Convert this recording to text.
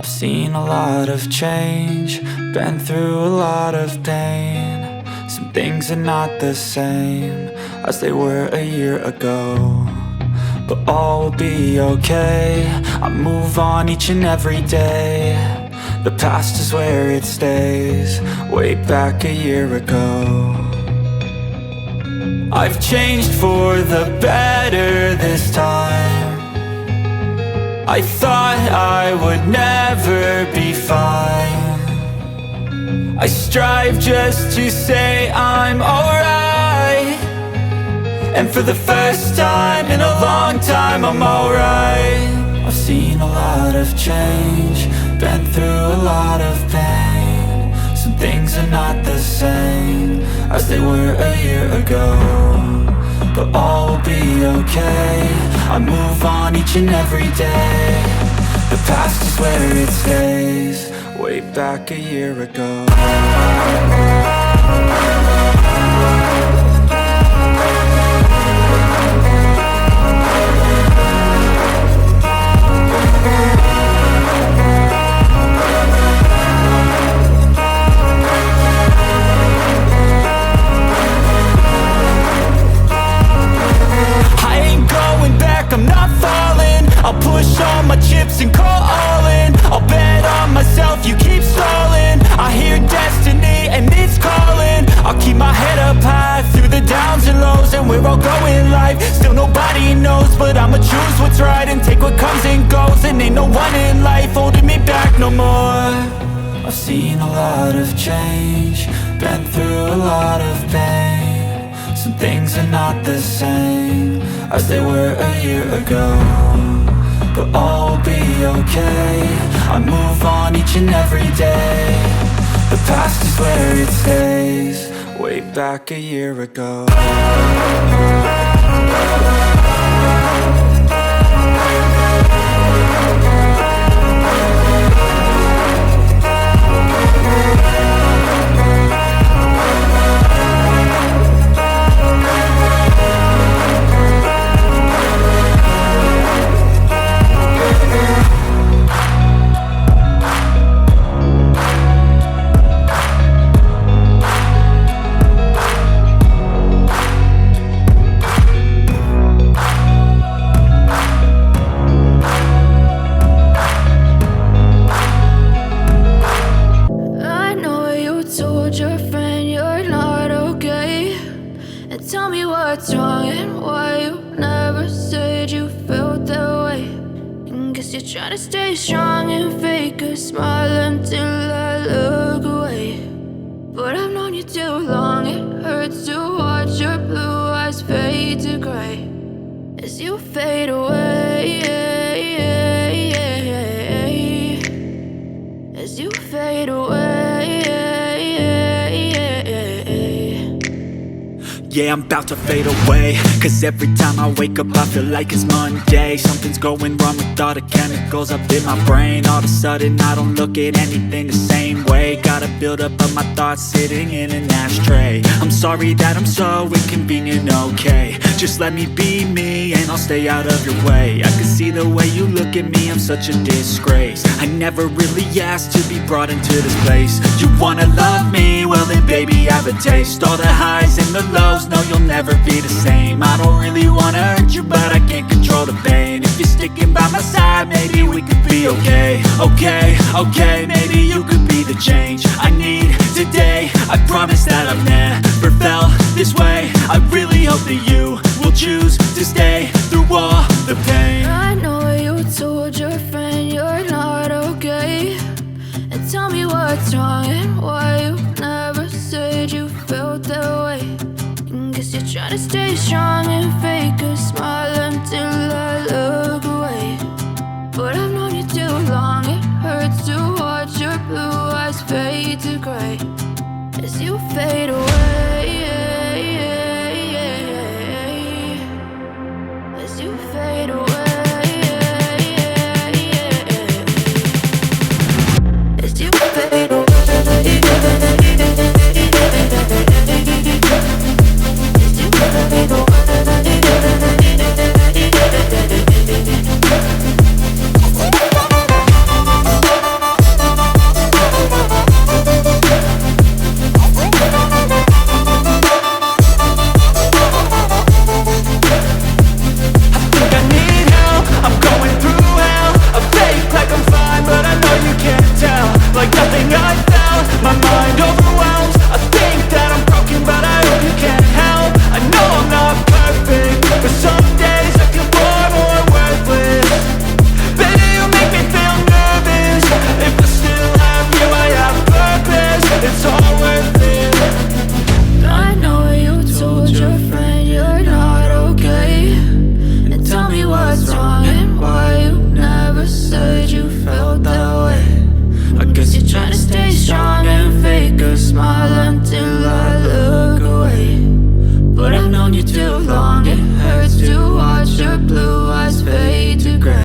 I've seen a lot of change, been through a lot of pain. Some things are not the same as they were a year ago, but all will be okay. I move on each and every day. The past is where it stays, way back a year ago. I've changed for the better this time. I thought I would never be fine. I strive just to say I'm alright, and for the first time in a long time I'm alright. I've seen a lot of change, been through a lot of pain. Some things are not the same as they were a year ago, but all will be okay. I move on each and every day. The past is where it stays, way back a year ago. I'm not falling, I'll push all my chips and call all in. I'll bet on myself, you keep stalling. I hear destiny and it's calling. I'll keep my head up high through the downs and lows, and we're all going life. Still nobody knows, but I'ma choose what's right and take what comes and goes. And ain't no one in life holding me back no more. I've seen a lot of change, been through a lot of pain. Some things are not the same as they were a year ago, but all will be okay. I move on each and every day. The past is where it stays, way back a year ago. Try to stay strong and fake a smile until I look away. But I've known you too long, it hurts to watch your blue eyes fade to gray as you fade away, as you fade away. Yeah, I'm about to fade away, cause every time I wake up I feel like it's Monday. Something's going wrong with all the chemicals up in my brain. All of a sudden I don't look at anything the same way. Gotta build up of my thoughts sitting in an ashtray. I'm sorry that I'm so inconvenient, okay. Just let me be me and I'll stay out of your way. I can see the way you look at me, I'm such a disgrace. I never really asked to be brought into this place. You wanna love me? Well then baby have a taste. All the highs and the lows, no, you'll never be the same. I don't really wanna hurt you, but I can't control the pain. If you're sticking by my side, maybe we could be okay. Okay, maybe you could be the change I need today. I promise that I've never felt this way. I really hope that you will choose to stay through all the pain. I know you told your friend you're not okay, and tell me what's wrong and why you never said you felt that way. Guess you're trying to stay strong and fake a smile until I look away.